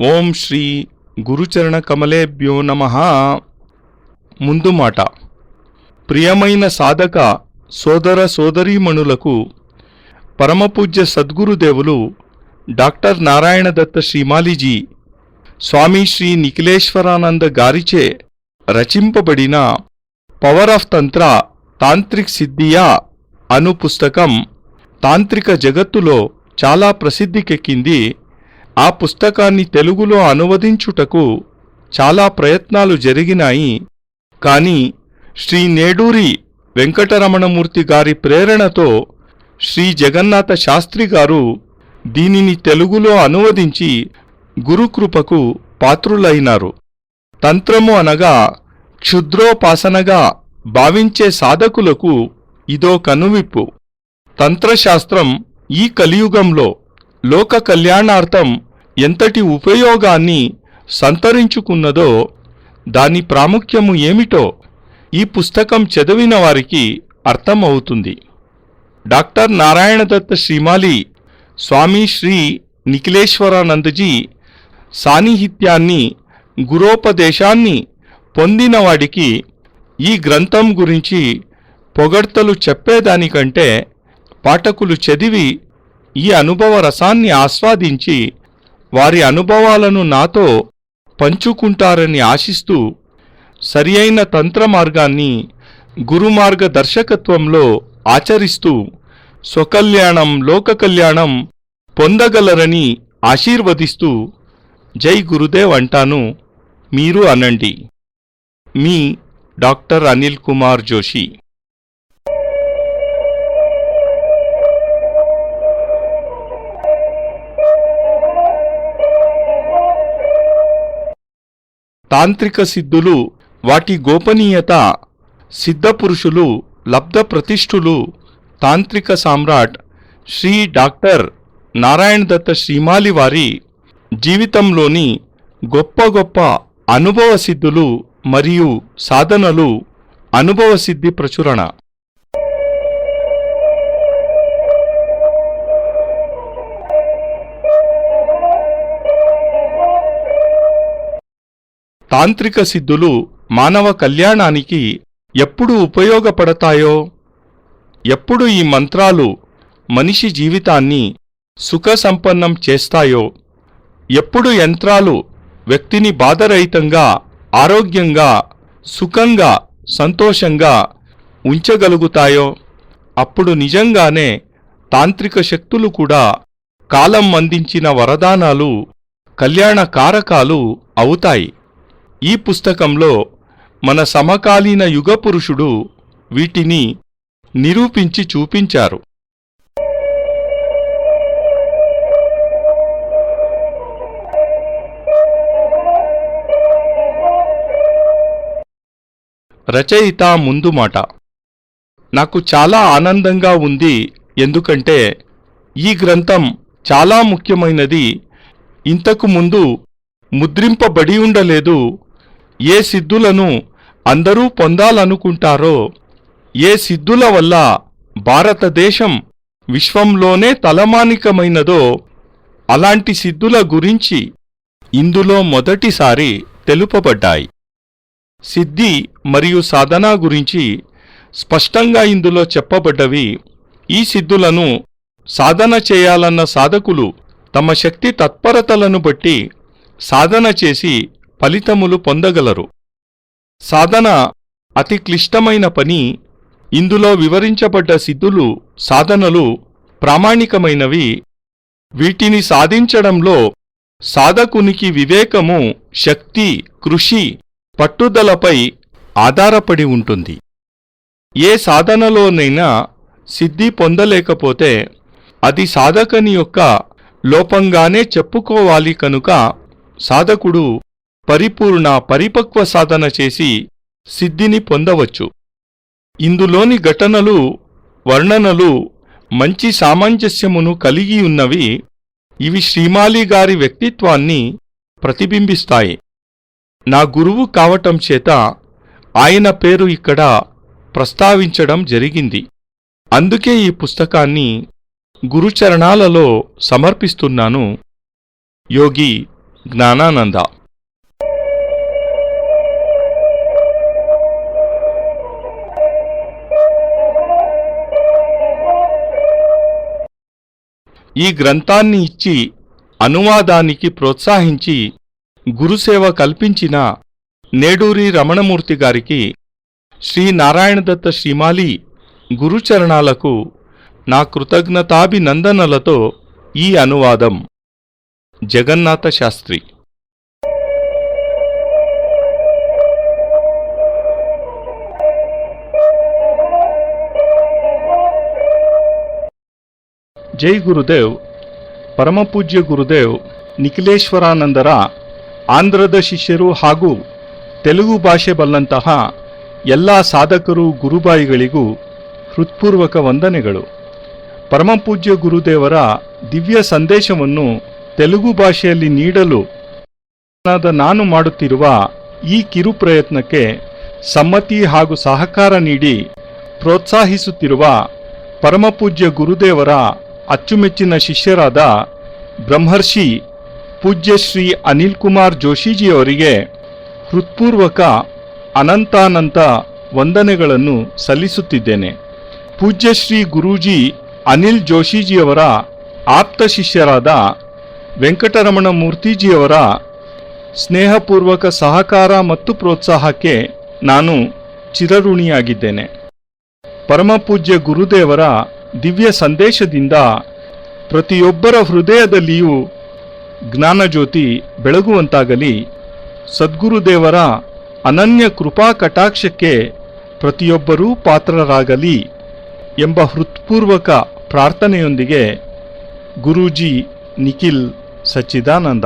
ఓం శ్రీ గురుచరణ కమలేభ్యో నమః. ముందు మాట. ప్రియమైన సాధక సోదర సోదరీమణులకు పరమపూజ్య సద్గురుదేవులు డాక్టర్ నారాయణ దత్త శ్రీమాలిజీ స్వామి శ్రీ నిఖిలేశ్వరానంద గారిచే రచింపబడిన పవర్ ఆఫ్ తంత్ర తాంత్రిక్ సిద్ధియా అను పుస్తకం తాంత్రిక జగత్తులో చాలా ప్రసిద్ధికెక్కింది. ఆ పుస్తకాన్ని తెలుగులో అనువదించుటకు చాలా ప్రయత్నాలు జరిగినాయి. కానీ శ్రీ నేడూరి వెంకటరమణమూర్తి గారి ప్రేరణతో శ్రీ జగన్నాథ శాస్త్రి గారు దీనిని తెలుగులో అనువదించి గురుకృపకు పాత్రులైనారు. తంత్రము అనగా క్షుద్రోపాసనగా భావించే సాధకులకు ఇదో కనువిప్పు. తంత్రశాస్త్రం ఈ కలియుగంలో లోక కళ్యాణార్థం ఎంతటి ఉపయోగాన్ని సంతరించుకున్నదో, దాని ప్రాముఖ్యము ఏమిటో ఈ పుస్తకం చదివిన వారికి అర్థమవుతుంది. డాక్టర్ నారాయణ దత్త శ్రీమాలి స్వామి శ్రీ నిఖిలేశ్వరానందజీ సాన్నిహిత్యాన్ని గురోపదేశాన్ని పొందినవాడికి ఈ గ్రంథం గురించి పొగడ్తలు చెప్పేదానికంటే పాఠకులు చదివి ఈ అనుభవ రసాన్ని ఆస్వాదించి వారి అనుభవాలను నాతో పంచుకుంటారని ఆశిస్తూ సరియైన తంత్ర మార్గాన్ని గురుమార్గ దర్శకత్వంలో ఆచరిస్తూ స్వకల్యాణం లోక కళ్యాణం పొందగలరని ఆశీర్వదిస్తూ జై గురుదేవ్ అంటాను. మీరు అనండి. మీ డాక్టర్ అనిల్ కుమార్ జోషి. తాంత్రిక సిద్ధులు, వాటి గోపనీయత, సిద్ధపురుషులు, లబ్ధ ప్రతిష్ఠులు, తాంత్రిక సామ్రాట్ శ్రీ డాక్టర్ నారాయణ దత్త శ్రీమాలి వారి జీవితంలోని గొప్ప గొప్ప అనుభవ సిద్ధులు మరియు సాధనలు, అనుభవ సిద్ధి ప్రచురణ. తాంత్రిక సిద్ధులు మానవ కళ్యాణానికి ఎప్పుడు ఉపయోగపడతాయో, ఎప్పుడు ఈ మంత్రాలు మనిషి జీవితాన్ని సుఖసంపన్నం చేస్తాయో, ఎప్పుడు యంత్రాలు వ్యక్తిని బాధరహితంగా, ఆరోగ్యంగా, సుఖంగా, సంతోషంగా ఉంచగలుగుతాయో, అప్పుడు నిజంగానే తాంత్రిక శక్తులు కూడా కాలం అందించిన వరదానాలు, కళ్యాణ కారకాలు అవుతాయి. ఈ పుస్తకంలో మన సమకాలీన యుగపురుషుడు వీటిని నిరూపించి చూపించారు. రచయిత ముందు మాట. నాకు చాలా ఆనందంగా ఉంది. ఎందుకంటే ఈ గ్రంథం చాలా ముఖ్యమైనది. ఇంతకు ముందు ముద్రింపబడి ఉండలేదు. ఏ సిద్ధులను అందరూ పొందాలనుకుంటారో, ఏ సిద్ధుల వల్ల భారతదేశం విశ్వంలోనే తలమానికమైనదో, అలాంటి సిద్ధుల గురించి ఇందులో మొదటిసారి తెలుపబడ్డాయి. సిద్ధి మరియు సాధన గురించి స్పష్టంగా ఇందులో చెప్పబడ్డవి. ఈ సిద్ధులను సాధన చేయాలన్న సాధకులు తమ శక్తి తత్పరతలను బట్టి సాధన చేసి ఫలితములు పొందగలరు. సాధన అతి క్లిష్టమైన పని. ఇందులో వివరించబడ్డ సిద్ధులు, సాధనలు ప్రామాణికమైనవి. వీటిని సాధించడంలో సాధకునికి వివేకము, శక్తి, కృషి, పట్టుదలపై ఆధారపడి ఉంటుంది. ఏ సాధనలోనైనా సిద్ధి పొందలేకపోతే అది సాధకుని యొక్క లోపంగానే చెప్పుకోవాలి. కనుక సాధకుడు పరిపూర్ణ పరిపక్వ సాధన చేసి సిద్ధిని పొందవచ్చు. ఇందులోని ఘటనలు, వర్ణనలు మంచి సామంజస్యమును కలిగి ఉన్నవి. ఇవి శ్రీమాలి గారి వ్యక్తిత్వాన్ని ప్రతిబింబిస్తాయి. నా గురువు కావటం చేత ఆయన పేరు ఇక్కడ ప్రస్తావించడం జరిగింది. అందుకే ఈ పుస్తకాన్ని గురుచరణాలలో సమర్పిస్తున్నాను. యోగి జ్ఞానానంద. ఈ గ్రంథాన్ని ఇచ్చి అనువాదానికి ప్రోత్సహించి గురుసేవ కల్పించిన నేడూరి రమణమూర్తి గారికి, శ్రీ నారాయణదత్త శ్రీమాలి గురుచరణాలకు నా కృతజ్ఞతాభినందనలతో ఈ అనువాదం. జగన్నాథ శాస్త్రి. ಜೈ ಗುರುದೇವ್. ಪರಮಪೂಜ್ಯ ಗುರುದೇವ್ ನಿಖಿಲೇಶ್ವರಾನಂದರ ಆಂಧ್ರದ ಶಿಷ್ಯರು ಹಾಗೂ ತೆಲುಗು ಭಾಷೆ ಬಲ್ಲಂತಹ ಎಲ್ಲ ಸಾಧಕರು ಗುರುಬಾಯಿಗಳಿಗೂ ಹೃತ್ಪೂರ್ವಕ ವಂದನೆಗಳು. ಪರಮಪೂಜ್ಯ ಗುರುದೇವರ ದಿವ್ಯ ಸಂದೇಶವನ್ನು ತೆಲುಗು ಭಾಷೆಯಲ್ಲಿ ನೀಡಲು ನಾನು ಮಾಡುತ್ತಿರುವ ಈ ಕಿರು ಪ್ರಯತ್ನಕ್ಕೆ ಸಮ್ಮತಿ ಹಾಗೂ ಸಹಕಾರ ನೀಡಿ ಪ್ರೋತ್ಸಾಹಿಸುತ್ತಿರುವ ಪರಮಪೂಜ್ಯ ಗುರುದೇವರ ಅಚ್ಚುಮೆಚ್ಚಿನ ಶಿಷ್ಯರಾದ ಬ್ರಹ್ಮರ್ಷಿ ಪೂಜ್ಯ ಶ್ರೀ ಅನಿಲ್ ಕುಮಾರ್ ಜೋಶಿಜಿಯವರಿಗೆ ಹೃತ್ಪೂರ್ವಕ ಅನಂತಾನಂತ ವಂದನೆಗಳನ್ನು ಸಲ್ಲಿಸುತ್ತಿದ್ದೇನೆ. ಪೂಜ್ಯ ಶ್ರೀ ಗುರೂಜಿ ಅನಿಲ್ ಜೋಶಿಜಿಯವರ ಆಪ್ತ ಶಿಷ್ಯರಾದ ವೆಂಕಟರಮಣ ಮೂರ್ತಿಜಿಯವರ ಸ್ನೇಹಪೂರ್ವಕ ಸಹಕಾರ ಮತ್ತು ಪ್ರೋತ್ಸಾಹಕ್ಕೆ ನಾನು ಚಿರಋಣಿಯಾಗಿದ್ದೇನೆ. ಪರಮಪೂಜ್ಯ ಗುರುದೇವರ ದಿವ್ಯ ಸಂದೇಶದಿಂದ ಪ್ರತಿಯೊಬ್ಬರ ಹೃದಯದಲ್ಲಿಯೂ ಜ್ಞಾನಜ್ಯೋತಿ ಬೆಳಗುವಂತಾಗಲಿ. ಸದ್ಗುರುದೇವರ ಅನನ್ಯ ಕೃಪಾ ಕಟಾಕ್ಷಕ್ಕೆ ಪ್ರತಿಯೊಬ್ಬರೂ ಪಾತ್ರರಾಗಲಿ ಎಂಬ ಹೃತ್ಪೂರ್ವಕ ಪ್ರಾರ್ಥನೆಯೊಂದಿಗೆ ಗುರೂಜಿ ನಿಖಿಲ್ ಸಚ್ಚಿದಾನಂದ.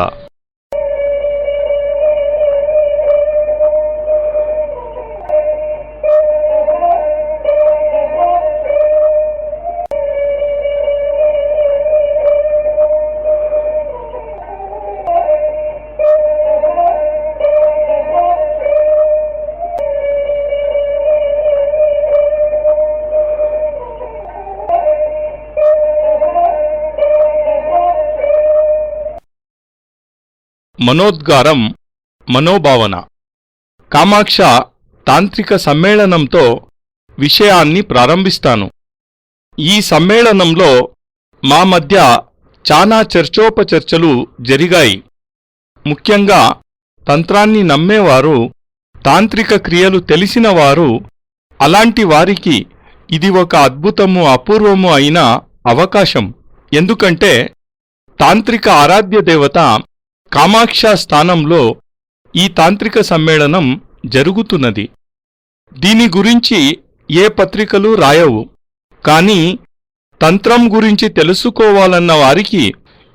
మనోద్గారం, మనోభావన. కామాక్ష తాంత్రిక సమ్మేళనంతో విషయాన్ని ప్రారంభిస్తాను. ఈ సమ్మేళనంలో మా మధ్య చాలా చర్చోపచర్చలు జరిగాయి. ముఖ్యంగా తంత్రాన్ని నమ్మేవారు, తాంత్రిక క్రియలు తెలిసినవారు, అలాంటి వారికి ఇది ఒక అద్భుతము, అపూర్వము అయిన అవకాశం. ఎందుకంటే తాంత్రిక ఆరాధ్య దేవత కామాక్ష స్థానంలో ఈ తాంత్రిక సమ్మేళనం జరుగుతున్నది. దీని గురించి ఏ పత్రికలు రాయవు. కానీ తంత్రం గురించి తెలుసుకోవాలన్న వారికి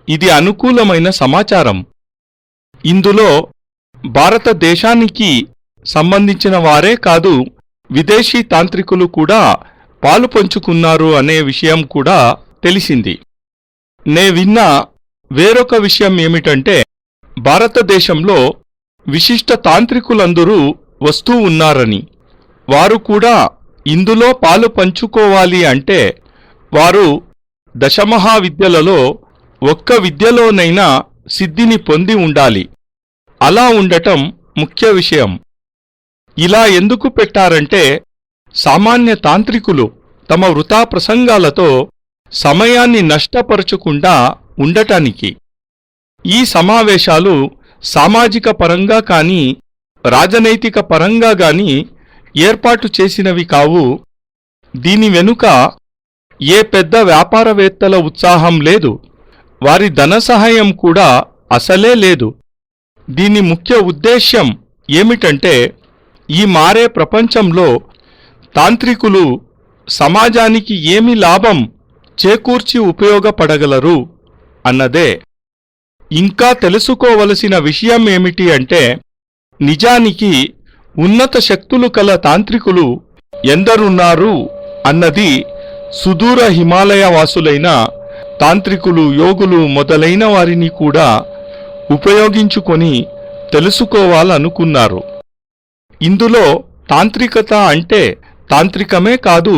ఇది అనుకూలమైన సమాచారం. ఇందులో భారతదేశానికి సంబంధించిన వారే కాదు, విదేశీ తాంత్రికులు కూడా పాలు పంచుకున్నారు అనే విషయం కూడా తెలిసింది. నే విన్న వేరొక విషయం ఏమిటంటే, భారతదేశంలో విశిష్ట తాంత్రికులందరూ వస్తూ ఉన్నారని. వారు కూడా ఇందులో పాలు పంచుకోవాలి అంటే వారు దశమహావిద్యలలో ఒక్క విద్యలోనైనా సిద్ధిని పొంది ఉండాలి. అలా ఉండటం ముఖ్య విషయం. ఇలా ఎందుకు పెట్టారంటే, సామాన్య తాంత్రికులు తమ వృథా ప్రసంగాలతో సమయాన్ని నష్టపరచకుండా ఉండటానికి. ఈ సమావేశాలు సామాజిక పరంగా కానీ రాజనైతిక పరంగా గాని ఏర్పాటు చేసినవి కావు. దీని వెనుక ఏ పెద్ద వ్యాపారవేత్తల ఉత్సాహం లేదు. వారి ధన సహాయం కూడా అసలే లేదు. దీని ముఖ్య ఉద్దేశ్యం ఏమిటంటే, ఈ మారే ప్రపంచంలో తాంత్రికులు సమాజానికి ఏమి లాభం చేకూర్చి ఉపయోగపడగలరు అన్నదే. ఇంకా తెలుసుకోవలసిన విషయం ఏమిటి అంటే, నిజానికి ఉన్నత శక్తులు కల తాంత్రికులు ఎందరున్నారు అన్నది సుదూర హిమాలయ వాసులైన తాంత్రికులు, యోగులు మొదలైన వారిని కూడా ఉపయోగించుకొని తెలుసుకోవాలనుకున్నారు. ఇందులో తాంత్రికత అంటే తాంత్రికమే కాదు,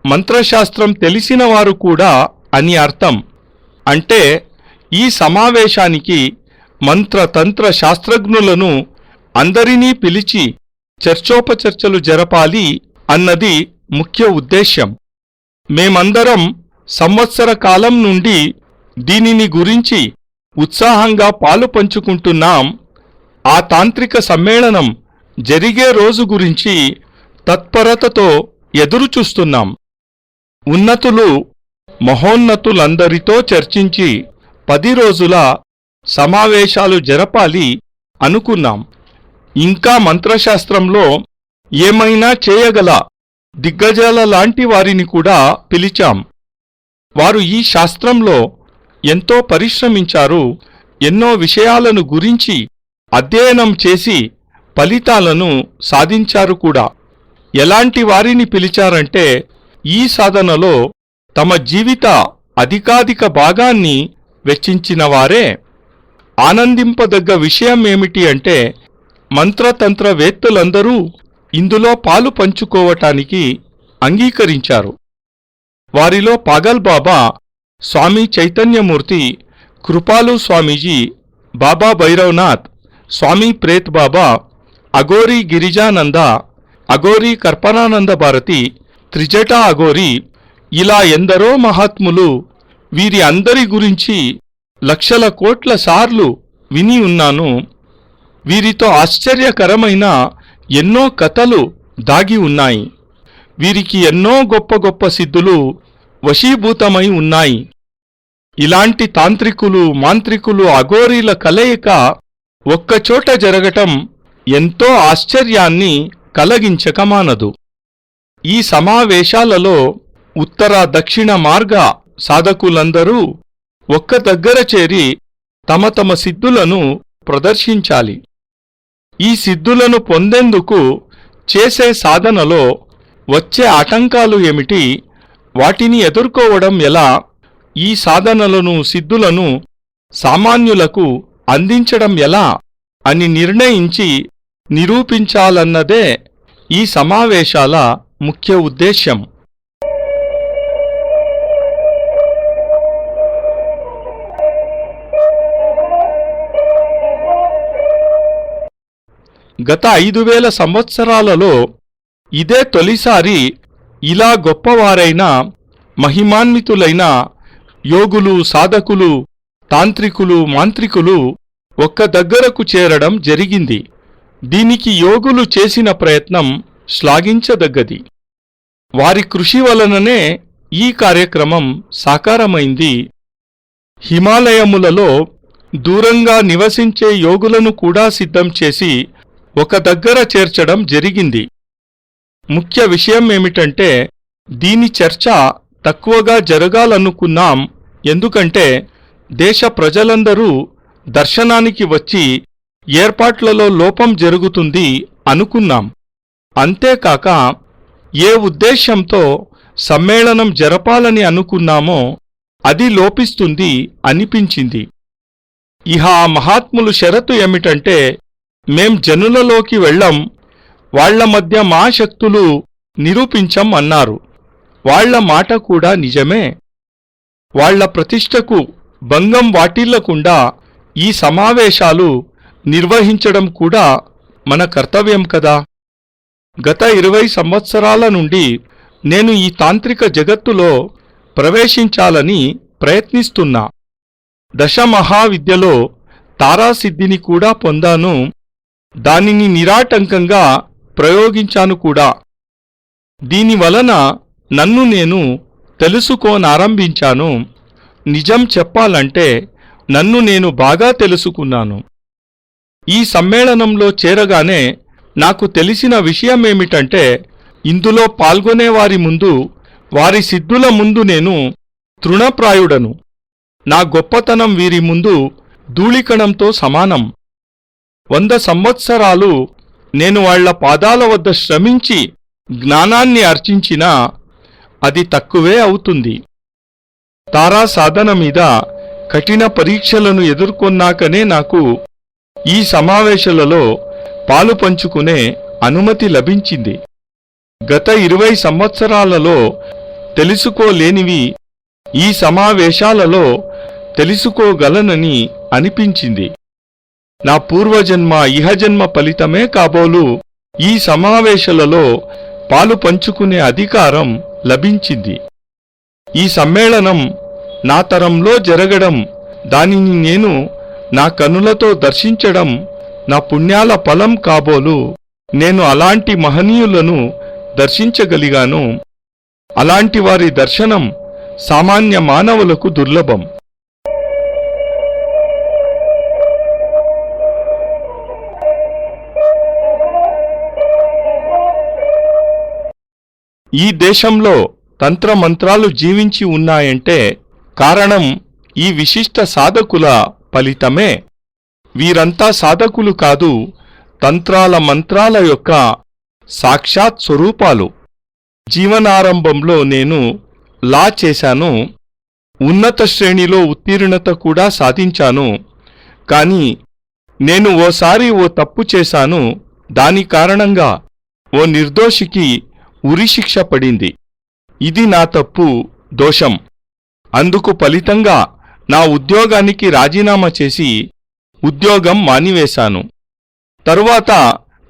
మంత్రశాస్త్రం తెలిసినవారు కూడా అని అర్థం. అంటే ఈ సమావేశానికి మంత్రతంత్ర శాస్త్రజ్ఞులను అందరినీ పిలిచి చర్చోపచర్చలు జరపాలి అన్నది ముఖ్య ఉద్దేశ్యం. మేమందరం సంవత్సర కాలం నుండి దీనిని గురించి ఉత్సాహంగా పాలు పంచుకుంటున్నాం. ఆ తాంత్రిక సమ్మేళనం జరిగే రోజు గురించి తత్పరతతో ఎదురుచూస్తున్నాం. ఉన్నతులు మహోన్నతులందరితో చర్చించి 10 రోజుల సమావేశాలు జరపాలి అనుకున్నాం. ఇంకా మంత్రశాస్త్రంలో ఏమైనా చేయగల దిగ్గజాల లాంటి వారిని కూడా పిలిచాం. వారు ఈ శాస్త్రంలో ఎంతో పరిశ్రమించారు. ఎన్నో విషయాలను గురించి అధ్యయనం చేసి ఫలితాలను సాధించారు కూడా. ఎలాంటి వారిని పిలిచారంటే ఈ సాధనలో తమ జీవిత అధికాధిక భాగాన్ని వెచ్చించిన వారే. ఆనందింపదగ్గ విషయం ఏమిటి అంటే మంత్రతంత్రవేత్తలందరూ ఇందులో పాలు పంచుకోవటానికి అంగీకరించారు. వారిలో పాగల్ బాబా, స్వామి చైతన్యమూర్తి, కృపాలు స్వామీజీ, బాబా భైరవనాథ్, స్వామి ప్రేత్ బాబా, అఘోరీ గిరిజానంద, అఘోరీ కల్పనానంద భారతి, త్రిజటా అఘోరీ, ఇలా ఎందరో మహాత్ములు. వీరి అందరి గురించి లక్షల కోట్ల సార్లు విని ఉన్నాను. వీరితో ఆశ్చర్యకరమైన ఎన్నో కథలు దాగి ఉన్నాయి. వీరికి ఎన్నో గొప్ప గొప్ప సిద్ధులు వశీభూతమై ఉన్నాయి. ఇలాంటి తాంత్రికులు, మాంత్రికులు, అఘోరీల కలయిక ఒక్కచోట జరగటం ఎంతో ఆశ్చర్యాన్ని కలిగించకమానదు. ఈ సమావేశాలలో ఉత్తర దక్షిణ మార్గ సాధకులందరూ ఒక్క దగ్గర చేరి తమ తమ సిద్ధులను ప్రదర్శించాలి. ఈ సిద్ధులను పొందేందుకు చేసే సాధనలో వచ్చే ఆటంకాలు ఏమిటి, వాటిని ఎదుర్కోవడం ఎలా, ఈ సాధనలను, సిద్ధులను సామాన్యులకు అందించడం ఎలా అని నిర్ణయించి నిరూపించాలన్నదే ఈ సమావేశాల ముఖ్య ఉద్దేశ్యం. గత 5000 సంవత్సరాలలో ఇదే తొలిసారి ఇలా గొప్పవారైన మహిమాన్వితులైన యోగులు, సాధకులు, తాంత్రికులు, మాంత్రికులు ఒక్క దగ్గరకు చేరడం జరిగింది. దీనికి యోగులు చేసిన ప్రయత్నం శ్లాఘించదగ్గది. వారి కృషి వలననే ఈ కార్యక్రమం సాకారమైంది. హిమాలయములలో దూరంగా నివసించే యోగులను కూడా సిద్ధం చేసి ఒక దగ్గర చేర్చడం జరిగింది. ముఖ్య విషయం ఏమిటంటే దీని చర్చ తక్కువగా జరగాలనుకున్నాం. ఎందుకంటే దేశ ప్రజలందరూ దర్శనానికి వచ్చి ఏర్పాట్లలో లోపం జరుగుతుంది అనుకున్నాం. అంతేకాక ఏ ఉద్దేశ్యంతో సమ్మేళనం జరపాలని అనుకున్నామో అది లోపిస్తుంది అనిపించింది. ఇహ ఆ మహాత్ములు షరతు ఏమిటంటే మేం జనులలోకి వెళ్ళం, వాళ్ల మధ్య మా శక్తులు నిరూపించం అన్నారు. వాళ్ల మాట కూడా నిజమే. వాళ్ల ప్రతిష్టకు భంగం వాటిల్లకుండా ఈ సమావేశాలు నిర్వహించడం కూడా మన కర్తవ్యం కదా. గత 20 సంవత్సరాల నుండి నేను ఈ తాంత్రిక జగత్తులో ప్రవేశించాలని ప్రయత్నిస్తున్నా. దశమహావిద్యలో తారాసిద్ధిని కూడా పొందాను. దానిని నిరాటంకంగా ప్రయోగించాను కూడా. దీనివలన నన్ను నేను తెలుసుకోనారంభించాను. నిజం చెప్పాలంటే నన్ను నేను బాగా తెలుసుకున్నాను. ఈ సమ్మేళనంలో చేరగానే నాకు తెలిసిన విషయమేమిటంటే ఇందులో పాల్గొనేవారి ముందు, వారి సిద్ధుల ముందు నేను తృణప్రాయుడను. నా గొప్పతనం వీరి ముందు ధూళికణంతో సమానం. 100 సంవత్సరాలు నేను వాళ్ల పాదాల వద్ద శ్రమించి జ్ఞానాన్ని అర్చించినా అది తక్కువే అవుతుంది. తారా సాధన మీద కఠిన పరీక్షలను ఎదుర్కొన్నాకనే నాకు ఈ సమావేశాలలో పాలు పంచుకునే అనుమతి లభించింది. గత 20 సంవత్సరాలలో తెలుసుకోలేనివి ఈ సమావేశాలలో తెలుసుకోగలనని అనిపించింది. నా పూర్వజన్మ ఇహజన్మ ఫలితమే కాబోలు ఈ సమావేశాలలో పాలు పంచుకునే అధికారం లభించింది. ఈ సమ్మేళనం నా తరంలో జరగడం, దానిని నేను నా కనులతో దర్శించడం నా పుణ్యాల ఫలం కాబోలు నేను అలాంటి మహనీయులను దర్శించగలిగాను. అలాంటి వారి దర్శనం సామాన్య మానవులకు దుర్లభం. ఈ దేశంలో తంత్రమంత్రాలు జీవించి ఉన్నాయంటే కారణం ఈ విశిష్ట సాధకుల ఫలితమే. వీరంతా సాధకులు కాదు, తంత్రాల మంత్రాల యొక్క సాక్షాత్ స్వరూపాలు. జీవనారంభంలో నేను లా చేశాను, ఉన్నత శ్రేణిలో ఉత్తీర్ణత కూడా సాధించాను. కానీ నేను ఓసారి ఓ తప్పు చేశాను. దాని కారణంగా ఓ నిర్దోషికి ఉరిశిక్ష పడింది. ఇది నా తప్పు, దోషం. అందుకు ఫలితంగా నా ఉద్యోగానికి రాజీనామా చేసి ఉద్యోగం మానివేశాను. తరువాత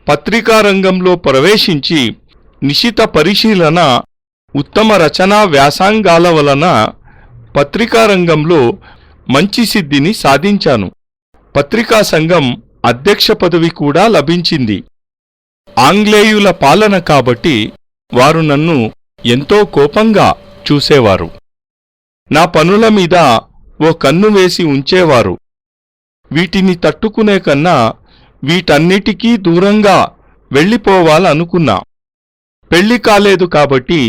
పత్రికా రంగంలో ప్రవేశించి నిశిత పరిశీలన, ఉత్తమ రచనా వ్యాసంగాల వలన పత్రికా రంగంలో మంచి సిద్ధిని సాధించాను. పత్రికా సంఘం అధ్యక్ష పదవి కూడా లభించింది. ఆంగ్లేయుల పాలన కాబట్టి వారు నన్ను ఎంతో కోపంగా చూసేవారు. నా పనుల మీద ఓ కన్ను వేసి ఉంచేవారు. వీటిని తట్టుకునే కన్నా వీటన్నిటికీ దూరంగా వెళ్ళిపోవాలనుకున్నా. పెళ్లి కాలేదు కాబట్టి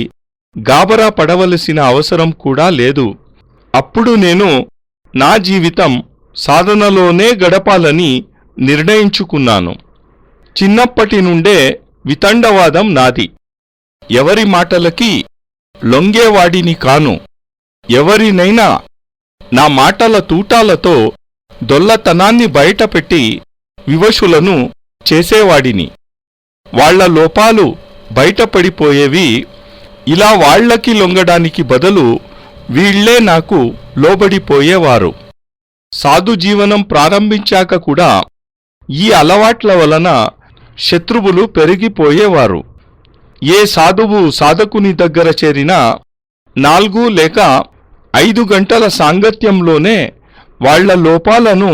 గాబరా పడవలసిన అవసరం కూడా లేదు. అప్పుడు నేను నా జీవితం సాధనలోనే గడపాలని నిర్ణయించుకున్నాను. చిన్నప్పటి నుండే వితండవాదం నాది. ఎవరి మాటలకి లొంగేవాడిని కాను. ఎవరినైనా నా మాటల తూటాలతో దొల్లతనాన్ని బయటపెట్టి వివశులను చేసేవాడిని. వాళ్ల లోపాలు బయటపడిపోయేవి. ఇలా వాళ్లకి లొంగడానికి బదులు వీళ్లే నాకు లోబడిపోయేవారు. సాధు జీవనం ప్రారంభించాక కూడా ఈ అలవాట్ల వలన శత్రువులు పెరిగిపోయేవారు. ఏ సాధువు సాధకుని దగ్గర చేరినా 4 లేక 5 గంటల సాంగత్యంలోనే వాళ్ల లోపాలను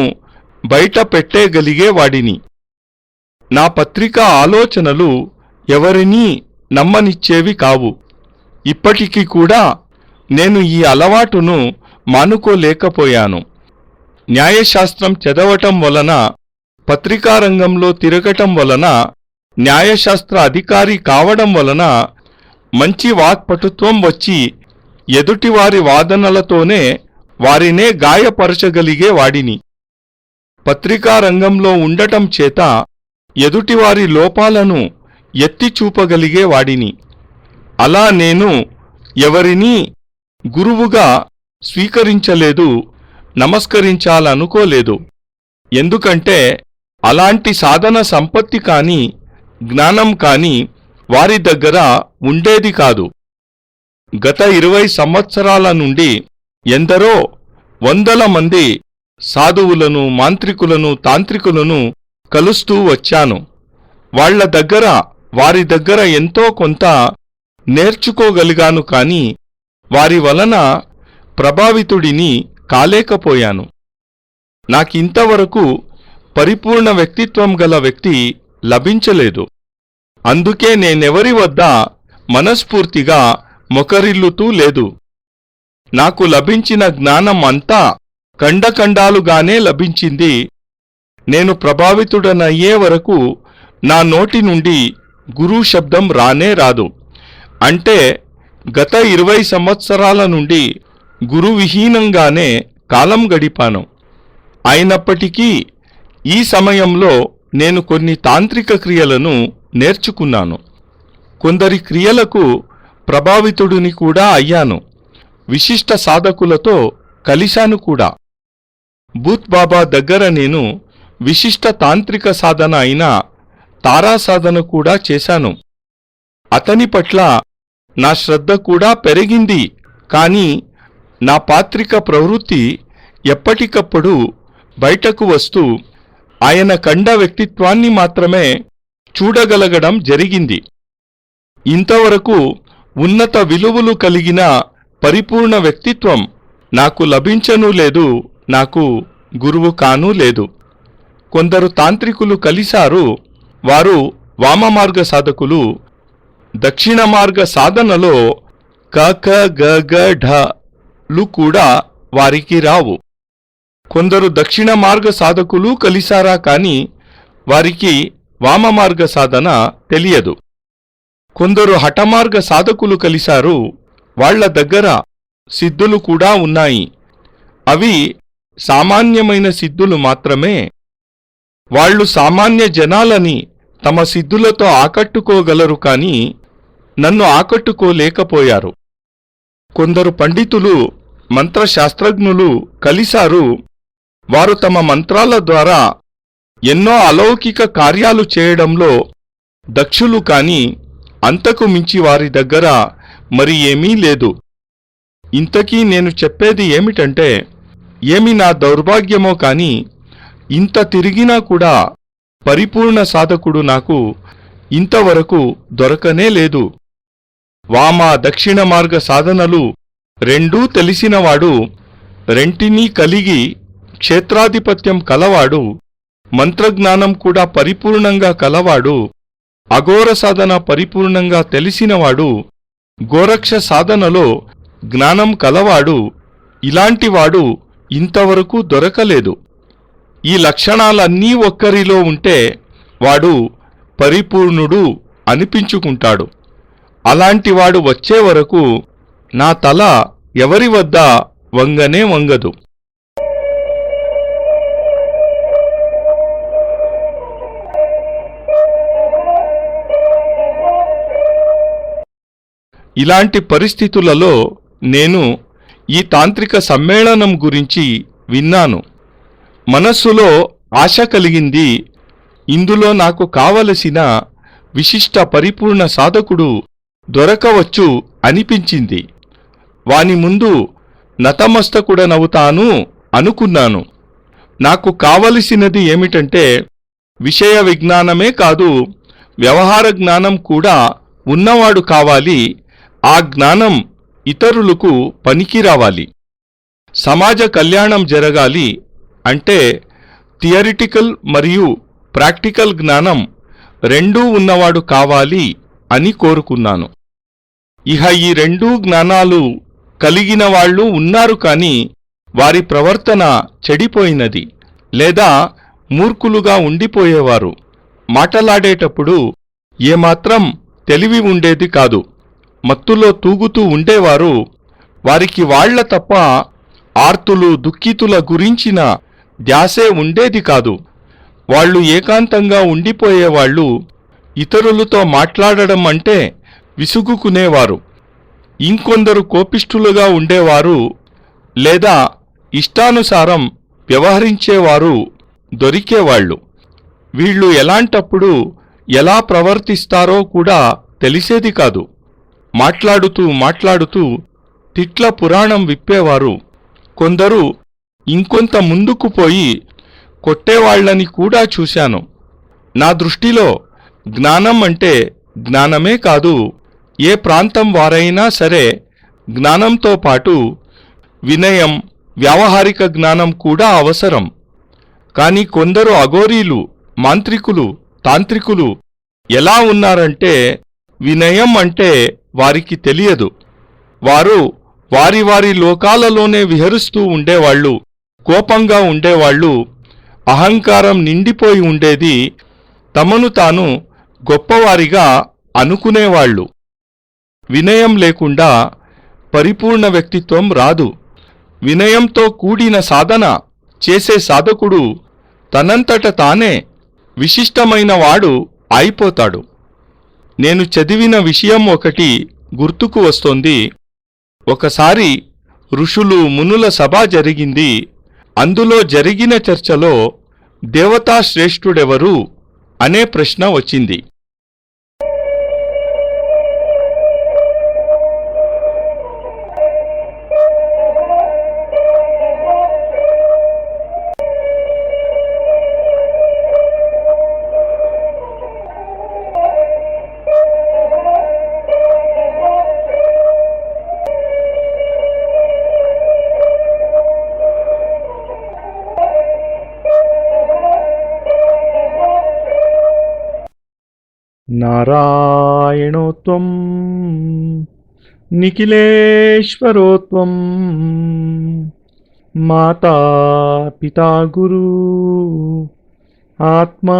బయట పెట్టేగలిగేవాడిని. నా పత్రికా ఆలోచనలు ఎవరినీ నమ్మనిచ్చేవి కావు. ఇప్పటికీ కూడా నేను ఈ అలవాటును మానుకోలేకపోయాను. న్యాయశాస్త్రం చదవటం వలన, పత్రికా రంగంలో తిరగటం వలన, న్యాయశాస్త్ర అధికారి కావడం వలన మంచి వాక్పటుత్వం వచ్చి ఎదుటివారి వాదనలతోనే వారినే గాయపరచగలిగే వాడిని. పత్రికా రంగంలో ఉండటం చేత ఎదుటివారి లోపాలను ఎత్తి చూపగలిగే వాడిని. అలా నేను ఎవరినీ గురువుగా స్వీకరించలేదు, నమస్కరించాలనుకోలేదు. ఎందుకంటే అలాంటి సాధన సంపత్తి కాని, జ్ఞానం కాని వారి దగ్గర ఉండేది కాదు. గత 20 సంవత్సరాల నుండి ఎందరో 100 మంది సాధువులను, మాంత్రికులను, తాంత్రికులను కలుస్తూ వచ్చాను. వారి దగ్గర ఎంతో కొంత నేర్చుకోగలిగాను. కాని వారి వలన ప్రభావితుడిని కాలేకపోయాను. నాకింతవరకు పరిపూర్ణ వ్యక్తిత్వం గల వ్యక్తి లభించలేదు. అందుకే నేనెవరి వద్ద మనస్ఫూర్తిగా మొకరిల్లుతూ లేదు. నాకు లభించిన జ్ఞానం అంతా ఖండఖండాలుగానే లభించింది. నేను ప్రభావితుడనయ్యే వరకు నా నోటి నుండి గురు శబ్దం రానే రాదు. అంటే గత 20 సంవత్సరాల నుండి గురువిహీనంగానే కాలం గడిపాను. అయినప్పటికీ ఈ సమయంలో నేను కొన్ని తాంత్రిక క్రియలను నేర్చుకున్నాను. కొందరి క్రియలకు ప్రభావితుడిని కూడా అయ్యాను. విశిష్ట సాధకులతో కలిశాను కూడా. బూత్ బాబా దగ్గర నేను విశిష్ట తాంత్రిక సాధన అయిన తారా సాధన కూడా చేశాను. అతని పట్ల నా శ్రద్ధ కూడా పెరిగింది. కానీ నా పాత్రిక ప్రవృత్తి ఎప్పటికప్పుడు బయటకు వస్తూ ఆయన కండ వ్యక్తిత్వాన్ని మాత్రమే చూడగలగడం జరిగింది. ఇంతవరకు ఉన్నత విలువలు కలిగిన పరిపూర్ణ వ్యక్తిత్వం నాకు లభించనూ లేదు, నాకు గురువు కానూ లేదు. కొందరు తాంత్రికులు కలిశారు. వారు వామమార్గ సాధకులు. దక్షిణ మార్గ సాధనలో కక గగ ఢలు కూడా వారికి రావు. కొందరు దక్షిణ మార్గ సాధకులు కలిశారా కాని వారికి వామమార్గ సాధన తెలియదు. కొందరు హఠమార్గ సాధకులు కలిశారు. వాళ్ల దగ్గర సిద్ధులు కూడా ఉన్నాయి. అవి సామాన్యమైన సిద్ధులు మాత్రమే. వాళ్ళు సామాన్య జనాలని తమ సిద్ధులతో ఆకట్టుకోగలరు కాని నన్ను ఆకట్టుకోలేకపోయారు. కొందరు పండితులు, మంత్రశాస్త్రజ్ఞులు కలిశారు. వారు తమ మంత్రాల ద్వారా ఎన్నో అలౌకిక కార్యాలు చేయడంలో దక్షులు కాని అంతకు మించి వారి దగ్గర మరి ఏమీ లేదు. ఇంతకీ నేను చెప్పేది ఏమిటంటే, ఏమి నా దౌర్భాగ్యమో కాని ఇంత తిరిగినా కూడా పరిపూర్ణ సాధకుడు నాకు ఇంతవరకు దొరకనే లేదు. వామ దక్షిణ మార్గ సాధనలు రెండూ తెలిసినవాడు, రెంటినీ కలిగి క్షేత్రాధిపత్యం కలవాడు, మంత్రజ్ఞానం కూడా పరిపూర్ణంగా కలవాడు, అఘోర సాధన పరిపూర్ణంగా తెలిసినవాడు, గోరక్ష సాధనలో జ్ఞానం కలవాడు, ఇలాంటివాడు ఇంతవరకు దొరకలేదు. ఈ లక్షణాలన్నీ ఒక్కరిలో ఉంటే వాడు పరిపూర్ణుడు అనిపించుకుంటాడు. అలాంటివాడు వచ్చే వరకు నా తల ఎవరి వద్ద వంగనే వంగదు. ఇలాంటి పరిస్థితులలో నేను ఈ తాంత్రిక సమ్మేళనం గురించి విన్నాను. మనస్సులో ఆశ కలిగింది. ఇందులో నాకు కావలసిన విశిష్ట పరిపూర్ణ సాధకుడు దొరకవచ్చు అనిపించింది. వాని ముందు నతమస్తకుడనవుతాను అనుకున్నాను. నాకు కావలసినది ఏమిటంటే, విషయ విజ్ఞానమే కాదు, వ్యవహార జ్ఞానం కూడా ఉన్నవాడు కావాలి. ఆ జ్ఞానం ఇతరులకు పనికి రావాలి. సమాజ కళ్యాణం జరగాలి అంటే థియరిటికల్ మరియు ప్రాక్టికల్ జ్ఞానం రెండూ ఉన్నవాడు కావాలి అని కోరుకున్నాను. ఇహ ఈ రెండూ జ్ఞానాలు కలిగిన వాళ్ళు ఉన్నారు కాని వారి ప్రవర్తన చెడిపోయినది లేదా మూర్ఖులుగా ఉండిపోయేవారు. మాటలాడేటప్పుడు ఏమాత్రం తెలివి ఉండేది కాదు. మత్తులో తూగుతూ ఉండేవారు. వారికి వాళ్ల తప్ప ఆర్తులు దుఃఖితుల గురించిన ధ్యాసే ఉండేది కాదు. వాళ్ళు ఏకాంతంగా ఉండిపోయేవాళ్ళు. ఇతరులతో మాట్లాడడం అంటే విసుగుకునేవారు. ఇంకొందరు కోపిష్ఠులుగా ఉండేవారు లేదా ఇష్టానుసారం వ్యవహరించేవారు దొరికేవాళ్ళు. వీళ్ళు ఎలాంటప్పుడు ఎలా ప్రవర్తిస్తారో కూడా తెలిసేది కాదు. మాట్లాడుతూ మాట్లాడుతూ తిట్ల పురాణం విప్పేవారు. కొందరు ఇంకొంత ముందుకు పోయి కొట్టేవాళ్లని కూడా చూశాను. నా దృష్టిలో జ్ఞానం అంటే జ్ఞానమే కాదు, ఏ ప్రాంతం వారైనా సరే జ్ఞానంతో పాటు వినయం, వ్యావహారిక జ్ఞానం కూడా అవసరం. కాని కొందరు అఘోరీలు, మాంత్రికులు, తాంత్రికులు ఎలా ఉన్నారంటే వినయం అంటే వారికి తెలియదు. వారు వారి వారి లోకాలలోనే విహరిస్తూ ఉండేవాళ్ళు. కోపంగా ఉండేవాళ్ళు. అహంకారం నిండిపోయి ఉండేది. తమను తాను గొప్పవారిగా అనుకునేవాళ్ళు. వినయం లేకుండా పరిపూర్ణ వ్యక్తిత్వం రాదు. వినయంతో కూడిన సాధన చేసే సాధకుడు తనంతట తానే విశిష్టమైన వాడు అయిపోతాడు. నేను చదివిన విషయం ఒకటి గుర్తుకు వస్తోంది. ఒకసారి ఋషులు మునుల సభ జరిగింది. అందులో జరిగిన చర్చలో దేవతా శ్రేష్ఠుడెవరు అనే ప్రశ్న వచ్చింది. ನಾರಾಯಣೋತ್ವಂ ನಿಖಿಲೇಶ್ವರೋತ್ವಂ ಮಾತಾ ಪಿತಾ ಗುರು ಆತ್ಮಾ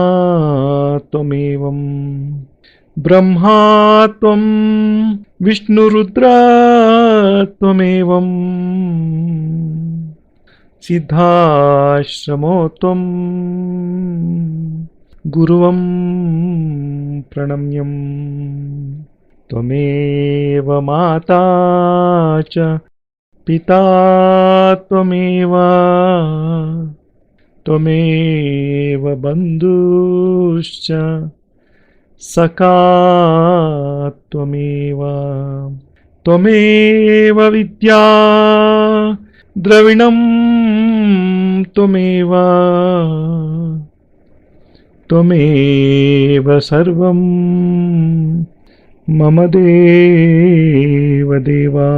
ತ್ವಮೇವಂ ಬ್ರಹ್ಮಾ ತ್ವಂ ವಿಷ್ಣುರುದ್ರ ತ್ವಮೇವಂ ಸಿದ್ಧಾಶ್ರಮೋ ತ್ವಂ ಗುರುವಂ ಪ್ರಣಮ್ಯಂ ತ್ವಮೇವ ಮಾತಾ ಚ ಪಿತಾ ತ್ವಮೇವ ತ್ವಮೇವ ಬಂಧುಶ್ಚ ಸಖಾ ತ್ವಮೇವ ತ್ವಮೇವ ವಿದ್ಯಾ ದ್ರವಿಣಂ ತ್ವಮೇವ ತ್ವಮೇವ ಸರ್ವಂ ಮಮ ದೇವ ದೇವಾ.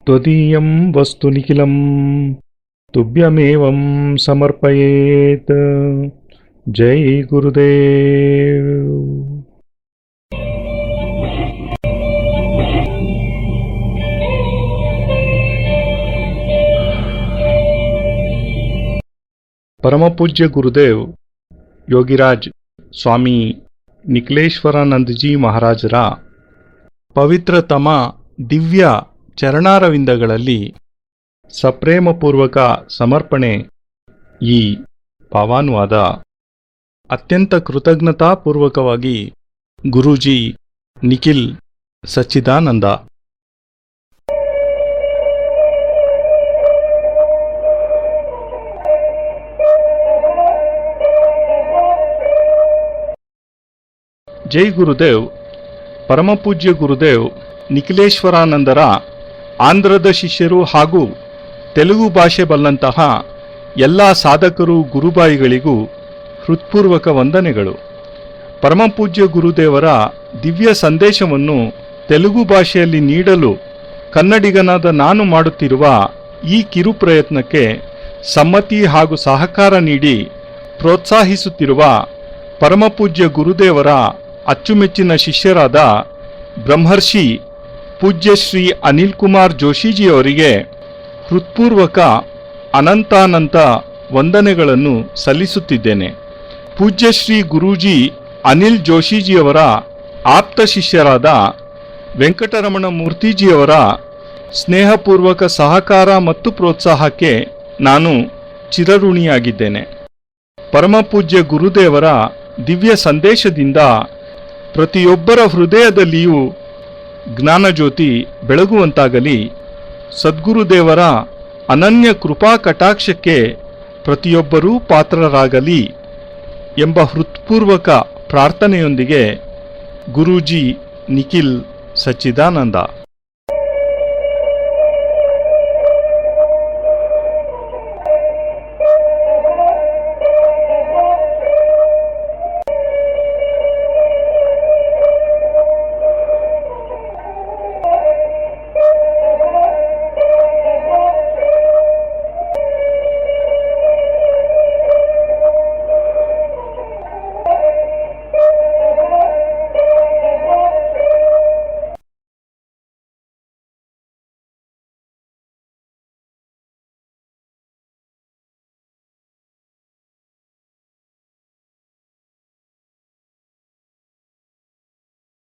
ತ್ವದೀಯಂ ವಸ್ತು ನಿಖಿಲಂ ತುಭ್ಯಮೇವಂ ಸಮರ್ಪಯೇತ್. ಜೈ ಗುರುದೇವ್. ಪರಮಪೂಜ್ಯ ಗುರುದೇವ್ ಯೋಗಿರಾಜ್ ಸ್ವಾಮಿ ನಿಖಿಲೇಶ್ವರಾನಂದಜಿ ಮಹಾರಾಜರ ಪವಿತ್ರತಮ ದಿವ್ಯ ಚರಣಾರವಿಂದಗಳಲ್ಲಿ ಸಪ್ರೇಮಪೂರ್ವಕ ಸಮರ್ಪಣೆ ಈ ಭಾವಾನುವಾದ ಅತ್ಯಂತ ಕೃತಜ್ಞತಾಪೂರ್ವಕವಾಗಿ ಗುರೂಜಿ ನಿಖಿಲ್ ಸಚ್ಚಿದಾನಂದ. ಜೈ ಗುರುದೇವ್. ಪರಮಪೂಜ್ಯ ಗುರುದೇವ್ ನಿಖಿಲೇಶ್ವರಾನಂದರ ಆಂಧ್ರದ ಶಿಷ್ಯರು ಹಾಗೂ ತೆಲುಗು ಭಾಷೆ ಬಲ್ಲಂತಹ ಎಲ್ಲ ಸಾಧಕರು ಗುರುಬಾಯಿಗಳಿಗೂ ಹೃತ್ಪೂರ್ವಕ ವಂದನೆಗಳು. ಪರಮಪೂಜ್ಯ ಗುರುದೇವರ ದಿವ್ಯ ಸಂದೇಶವನ್ನು ತೆಲುಗು ಭಾಷೆಯಲ್ಲಿ ನೀಡಲು ಕನ್ನಡಿಗನಾದ ನಾನು ಮಾಡುತ್ತಿರುವ ಈ ಕಿರು ಪ್ರಯತ್ನಕ್ಕೆ ಸಮ್ಮತಿ ಹಾಗೂ ಸಹಕಾರ ನೀಡಿ ಪ್ರೋತ್ಸಾಹಿಸುತ್ತಿರುವ ಪರಮಪೂಜ್ಯ ಗುರುದೇವರ ಅಚ್ಚುಮೆಚ್ಚಿನ ಶಿಷ್ಯರಾದ ಬ್ರಹ್ಮರ್ಷಿ ಪೂಜ್ಯ ಶ್ರೀ ಅನಿಲ್ ಕುಮಾರ್ ಜೋಶಿಜಿಯವರಿಗೆ ಹೃತ್ಪೂರ್ವಕ ಅನಂತಾನಂತ ವಂದನೆಗಳನ್ನು ಸಲ್ಲಿಸುತ್ತಿದ್ದೇನೆ. ಪೂಜ್ಯ ಶ್ರೀ ಗುರೂಜಿ ಅನಿಲ್ ಜೋಶಿಜಿಯವರ ಆಪ್ತ ಶಿಷ್ಯರಾದ ವೆಂಕಟರಮಣ ಮೂರ್ತಿಜಿಯವರ ಸ್ನೇಹಪೂರ್ವಕ ಸಹಕಾರ ಮತ್ತು ಪ್ರೋತ್ಸಾಹಕ್ಕೆ ನಾನು ಚಿರಋಣಿಯಾಗಿದ್ದೇನೆ. ಪರಮಪೂಜ್ಯ ಗುರುದೇವರ ದಿವ್ಯ ಸಂದೇಶದಿಂದ ಪ್ರತಿಯೊಬ್ಬರ ಹೃದಯದಲ್ಲಿಯೂ ಜ್ಞಾನಜ್ಯೋತಿ ಬೆಳಗುವಂತಾಗಲಿ. ಸದ್ಗುರುದೇವರ ಅನನ್ಯ ಕೃಪಾ ಕಟಾಕ್ಷಕ್ಕೆ ಪ್ರತಿಯೊಬ್ಬರೂ ಪಾತ್ರರಾಗಲಿ ಎಂಬ ಹೃತ್ಪೂರ್ವಕ ಪ್ರಾರ್ಥನೆಯೊಂದಿಗೆ ಗುರೂಜಿ ನಿಖಿಲ್ ಸಚ್ಚಿದಾನಂದ.